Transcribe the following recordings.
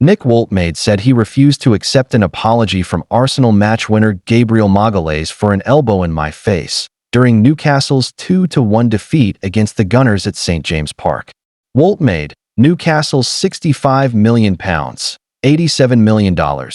Nick Woltemade said he refused to accept an apology from Arsenal match winner Gabriel Magalhaes for an elbow in my face during Newcastle's 2-1 defeat against the Gunners at St James Park. Woltemade, Newcastle's £65 million, $87 million,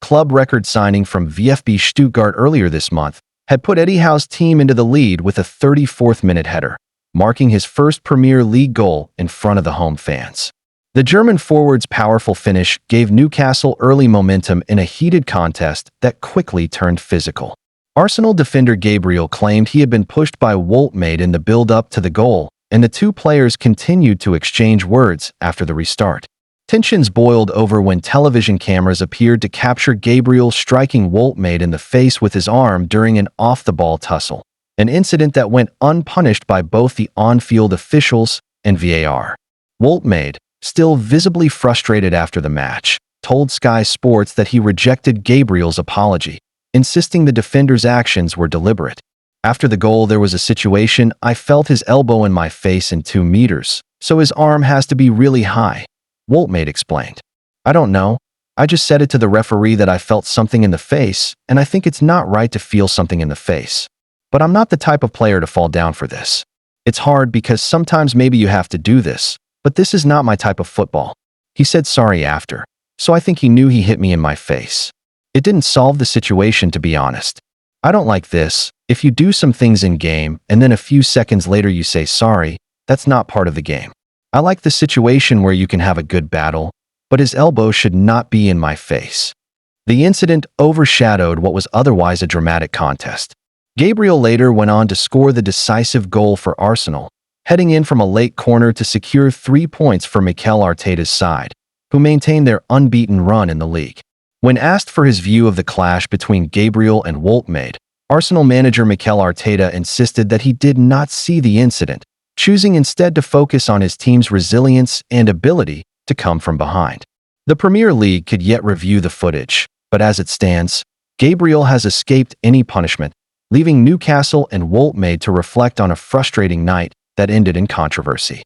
club record signing from VfB Stuttgart earlier this month, had put Eddie Howe's team into the lead with a 34th-minute header, marking his first Premier League goal in front of the home fans. The German forward's powerful finish gave Newcastle early momentum in a heated contest that quickly turned physical. Arsenal defender Gabriel claimed he had been pushed by Woltemade in the build-up to the goal, and the two players continued to exchange words after the restart. Tensions boiled over when television cameras appeared to capture Gabriel striking Woltemade in the face with his arm during an off-the-ball tussle, an incident that went unpunished by both the on-field officials and VAR. Woltemade, still visibly frustrated after the match, told Sky Sports that he rejected Gabriel's apology, insisting the defender's actions were deliberate. After the goal, there was a situation. I felt his elbow in my face in 2 meters, so his arm has to be really high, Woltemade explained. I don't know. I just said it to the referee that I felt something in the face, and I think it's not right to feel something in the face. But I'm not the type of player to fall down for this. It's hard because sometimes maybe you have to do this, but this is not my type of football. He said sorry after, so I think he knew he hit me in my face. It didn't solve the situation, to be honest. I don't like this. If you do some things in game and then a few seconds later you say sorry, that's not part of the game. I like the situation where you can have a good battle, but his elbow should not be in my face. The incident overshadowed what was otherwise a dramatic contest. Gabriel later went on to score the decisive goal for Arsenal, heading in from a late corner to secure 3 points for Mikel Arteta's side, who maintained their unbeaten run in the league. When asked for his view of the clash between Gabriel and Woltemade, Arsenal manager Mikel Arteta insisted that he did not see the incident, choosing instead to focus on his team's resilience and ability to come from behind. The Premier League could yet review the footage, but as it stands, Gabriel has escaped any punishment, leaving Newcastle and Woltemade to reflect on a frustrating night that ended in controversy.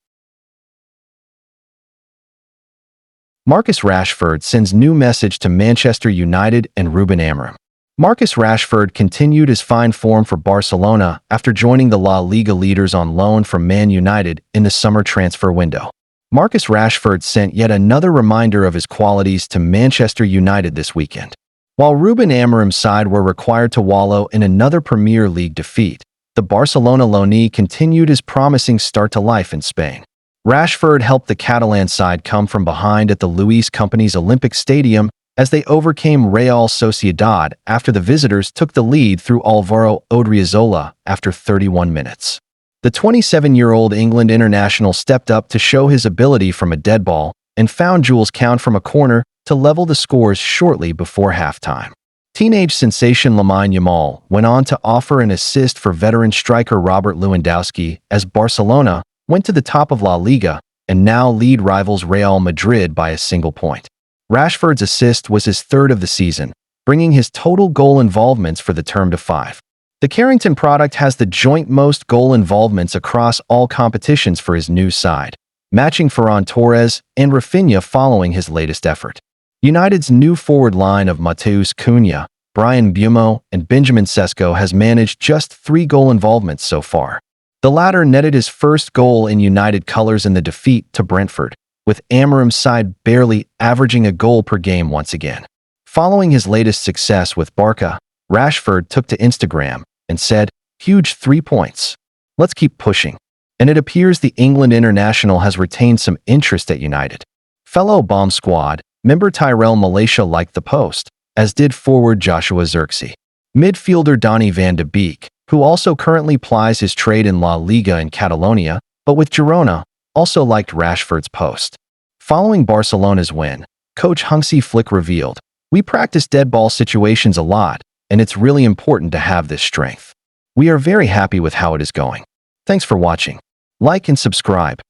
Marcus Rashford sends new message to Manchester United and Ruben Amorim. Marcus Rashford continued his fine form for Barcelona after joining the La Liga leaders on loan from Man United in the summer transfer window. Marcus Rashford sent yet another reminder of his qualities to Manchester United this weekend. While Ruben Amorim's side were required to wallow in another Premier League defeat, the Barcelona loanee continued his promising start to life in Spain. Rashford helped the Catalan side come from behind at the Luis Companys Olympic Stadium as they overcame Real Sociedad after the visitors took the lead through Alvaro Odriozola after 31 minutes. The 27-year-old England international stepped up to show his ability from a dead ball and found Jules Koundé from a corner to level the scores shortly before halftime. Teenage sensation Lamine Yamal went on to offer an assist for veteran striker Robert Lewandowski as Barcelona went to the top of La Liga and now lead rivals Real Madrid by a single point. Rashford's assist was his 3rd of the season, bringing his total goal involvements for the term to 5. The Carrington product has the joint most goal involvements across all competitions for his new side, matching Ferran Torres and Rafinha following his latest effort. United's new forward line of Matheus Cunha, Brian Buemo, and Benjamin Sesko has managed just 3 goal involvements so far. The latter netted his first goal in United colours in the defeat to Brentford, with Amorim's side barely averaging a goal per game once again. Following his latest success with Barca, Rashford took to Instagram and said, "Huge 3 points. Let's keep pushing." And it appears the England international has retained some interest at United. Fellow Bomb Squad member Tyrell Malacia liked the post, as did forward Joshua Zirkzee. Midfielder Donny van de Beek, who also currently plies his trade in La Liga in Catalonia, but with Girona, also liked Rashford's post. Following Barcelona's win, coach Hansi Flick revealed, "We practice dead ball situations a lot, and it's really important to have this strength. We are very happy with how it is going. Thanks for watching. Like and subscribe."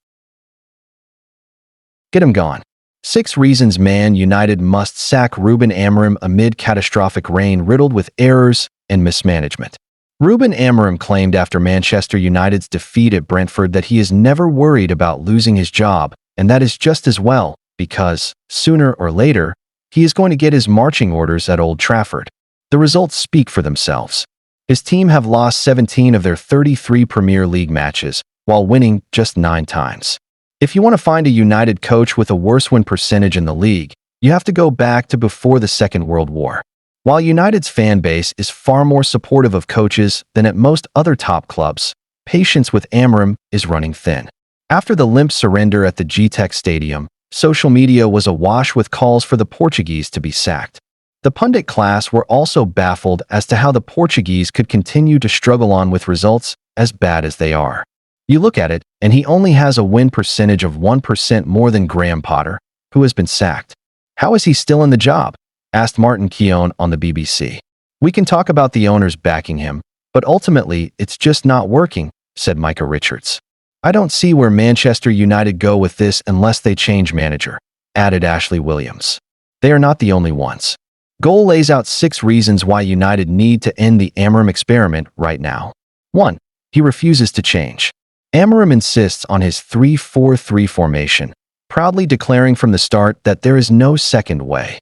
Get him gone. 6 reasons Man United must sack Ruben Amorim amid catastrophic reign riddled with errors and mismanagement. Ruben Amorim claimed after Manchester United's defeat at Brentford that he is never worried about losing his job, and that is just as well, because, sooner or later, he is going to get his marching orders at Old Trafford. The results speak for themselves. His team have lost 17 of their 33 Premier League matches, while winning just 9 times. If you want to find a United coach with a worse win percentage in the league, you have to go back to before the Second World War. While United's fan base is far more supportive of coaches than at most other top clubs, patience with Amorim is running thin. After the limp surrender at the GTEC Stadium, social media was awash with calls for the Portuguese to be sacked. The pundit class were also baffled as to how the Portuguese could continue to struggle on with results as bad as they are. You look at it, and he only has a win percentage of 1% more than Graham Potter, who has been sacked. How is he still in the job? Asked Martin Keown on the BBC. We can talk about the owners backing him, but ultimately it's just not working, said Micah Richards. I don't see where Manchester United go with this unless they change manager, added Ashley Williams. They are not the only ones. Goal lays out 6 reasons why United need to end the Amorim experiment right now. 1. He refuses to change. Amorim insists on his 3-4-3 formation, proudly declaring from the start that there is no second way.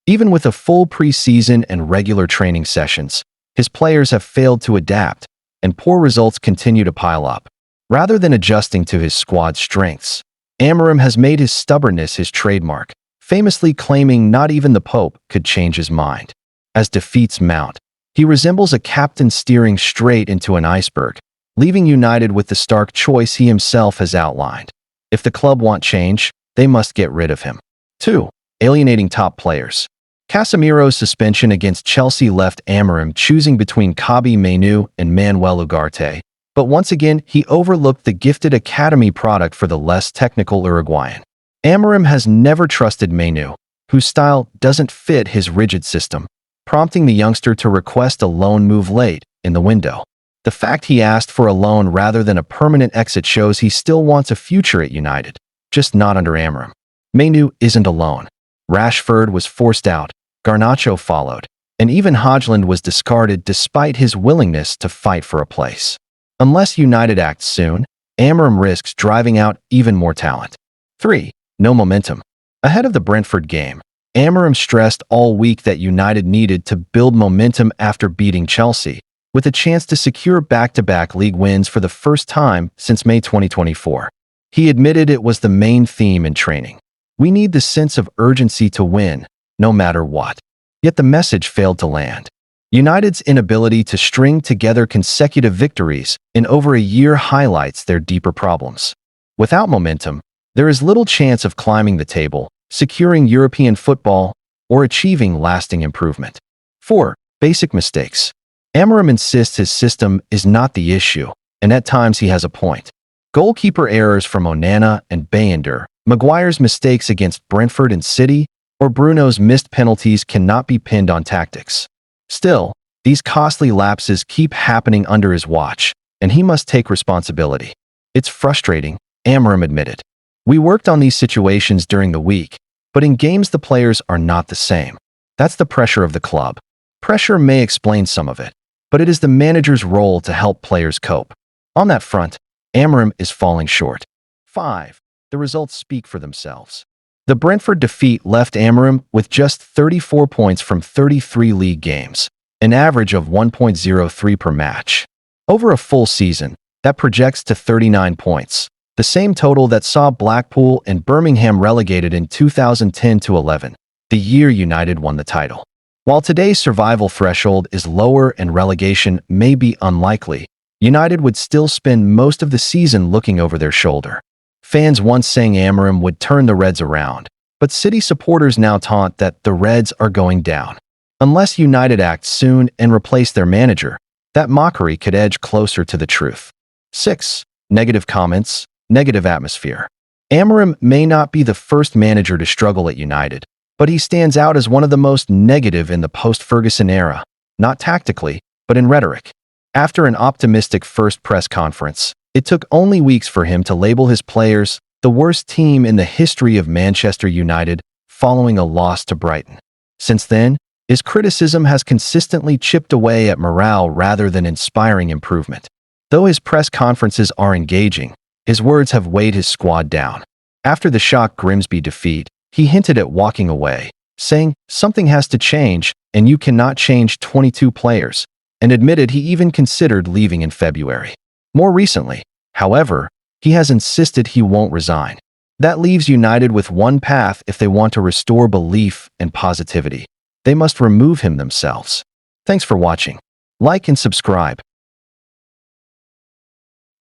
Even with a full preseason and regular training sessions, his players have failed to adapt, and poor results continue to pile up. Rather than adjusting to his squad's strengths, Amorim has made his stubbornness his trademark, famously claiming not even the Pope could change his mind. As defeats mount, he resembles a captain steering straight into an iceberg, leaving United with the stark choice he himself has outlined. If the club want change, they must get rid of him. 2. Alienating top players. Casemiro's suspension against Chelsea left Amorim choosing between Kobbie Mainoo and Manuel Ugarte, but once again he overlooked the gifted academy product for the less technical Uruguayan. Amorim has never trusted Mainoo, whose style doesn't fit his rigid system, prompting the youngster to request a loan move late in the window. The fact he asked for a loan rather than a permanent exit shows he still wants a future at United, just not under Amorim. Mainoo isn't alone. Rashford was forced out, Garnacho followed, and even Højlund was discarded despite his willingness to fight for a place. Unless United acts soon, Amorim risks driving out even more talent. 3. No momentum. Ahead of the Brentford game, Amorim stressed all week that United needed to build momentum after beating Chelsea, with a chance to secure back-to-back league wins for the first time since May 2024. He admitted it was the main theme in training. We need the sense of urgency to win, no matter what. Yet the message failed to land. United's inability to string together consecutive victories in over a year highlights their deeper problems. Without momentum, there is little chance of climbing the table, securing European football, or achieving lasting improvement. 4. Basic mistakes. Amorim insists his system is not the issue, and at times he has a point. Goalkeeper errors from Onana and Bayender, Maguire's mistakes against Brentford and City, or Bruno's missed penalties cannot be pinned on tactics. Still, these costly lapses keep happening under his watch, and he must take responsibility. It's frustrating, Amorim admitted. We worked on these situations during the week, but in games the players are not the same. That's the pressure of the club. Pressure may explain some of it, but it is the manager's role to help players cope. On that front, Amorim is falling short. 5. The results speak for themselves. The Brentford defeat left Amorim with just 34 points from 33 league games, an average of 1.03 per match. Over a full season, that projects to 39 points, the same total that saw Blackpool and Birmingham relegated in 2010-11, the year United won the title. While today's survival threshold is lower and relegation may be unlikely, United would still spend most of the season looking over their shoulder. Fans once sang Amorim would turn the Reds around, but City supporters now taunt that the Reds are going down. Unless United acts soon and replace their manager, that mockery could edge closer to the truth. 6. Negative comments, negative atmosphere. Amorim may not be the first manager to struggle at United, but he stands out as one of the most negative in the post-Ferguson era, not tactically, but in rhetoric. After an optimistic first press conference, it took only weeks for him to label his players the worst team in the history of Manchester United following a loss to Brighton. Since then, his criticism has consistently chipped away at morale rather than inspiring improvement. Though his press conferences are engaging, his words have weighed his squad down. After the shock Grimsby defeat, He hinted at walking away, saying, "Something has to change, and you cannot change 22 players," and admitted he even considered leaving in February. More recently, however, he has insisted he won't resign. That leaves United with one path if they want to restore belief and positivity. They must remove him themselves. Thanks for watching. Like and subscribe.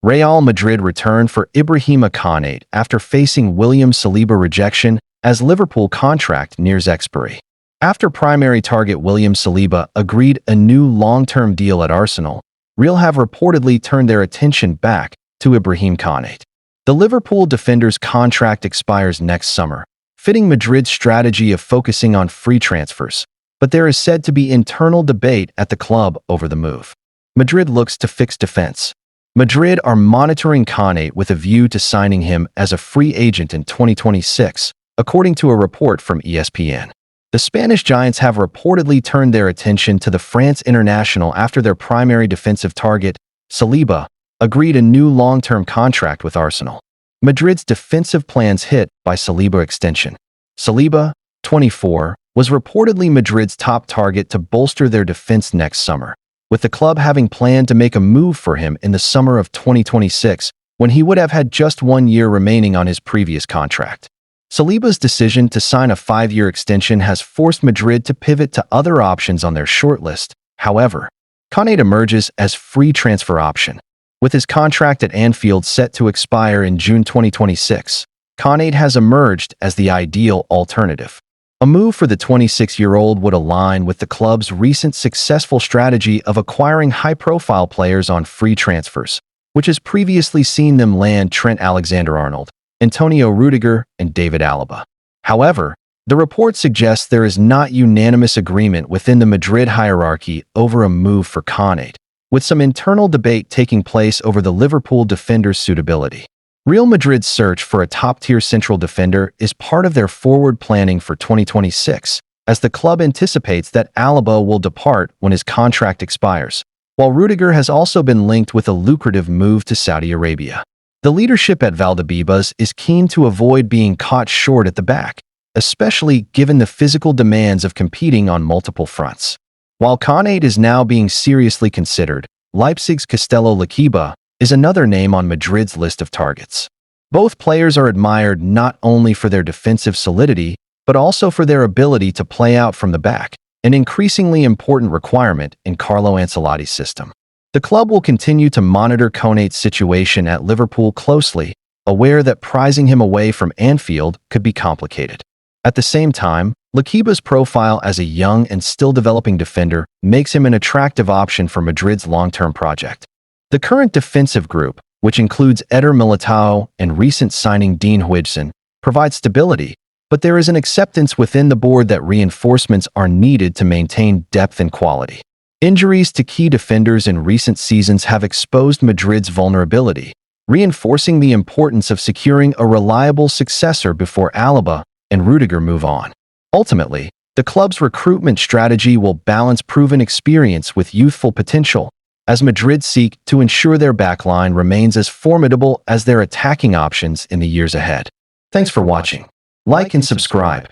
Real Madrid returned for Ibrahima Konate after facing William Saliba rejection as Liverpool contract nears expiry. After primary target William Saliba agreed a new long-term deal at Arsenal, Real have reportedly turned their attention back to Ibrahim Konate. The Liverpool defender's contract expires next summer, fitting Madrid's strategy of focusing on free transfers, but there is said to be internal debate at the club over the move. Madrid looks to fix defense. Madrid are monitoring Konate with a view to signing him as a free agent in 2026, according to a report from ESPN. The Spanish Giants have reportedly turned their attention to the France international after their primary defensive target, Saliba, agreed a new long-term contract with Arsenal. Madrid's defensive plans hit by Saliba extension. Saliba, 24, was reportedly Madrid's top target to bolster their defense next summer, with the club having planned to make a move for him in the summer of 2026, when he would have had just 1 year remaining on his previous contract. Saliba's decision to sign a 5-year extension has forced Madrid to pivot to other options on their shortlist. However, Konate emerges as free transfer option. With his contract at Anfield set to expire in June 2026, Konate has emerged as the ideal alternative. A move for the 26-year-old would align with the club's recent successful strategy of acquiring high-profile players on free transfers, which has previously seen them land Trent Alexander-Arnold, Antonio Rudiger, and David Alaba. However, the report suggests there is not unanimous agreement within the Madrid hierarchy over a move for Konate, with some internal debate taking place over the Liverpool defender's suitability. Real Madrid's search for a top-tier central defender is part of their forward planning for 2026, as the club anticipates that Alaba will depart when his contract expires, while Rudiger has also been linked with a lucrative move to Saudi Arabia. The leadership at Valdebebas is keen to avoid being caught short at the back, especially given the physical demands of competing on multiple fronts. While Konate is now being seriously considered, Leipzig's Castello Lakiba is another name on Madrid's list of targets. Both players are admired not only for their defensive solidity, but also for their ability to play out from the back, an increasingly important requirement in Carlo Ancelotti's system. The club will continue to monitor Konate's situation at Liverpool closely, aware that prizing him away from Anfield could be complicated. At the same time, Lakiba's profile as a young and still developing defender makes him an attractive option for Madrid's long-term project. The current defensive group, which includes Eder Militao and recent signing Dean Huijsen, provides stability, but there is an acceptance within the board that reinforcements are needed to maintain depth and quality. Injuries to key defenders in recent seasons have exposed Madrid's vulnerability, reinforcing the importance of securing a reliable successor before Alaba and Rudiger move on. Ultimately, the club's recruitment strategy will balance proven experience with youthful potential, as Madrid seek to ensure their backline remains as formidable as their attacking options in the years ahead. Thanks for watching. Like and subscribe.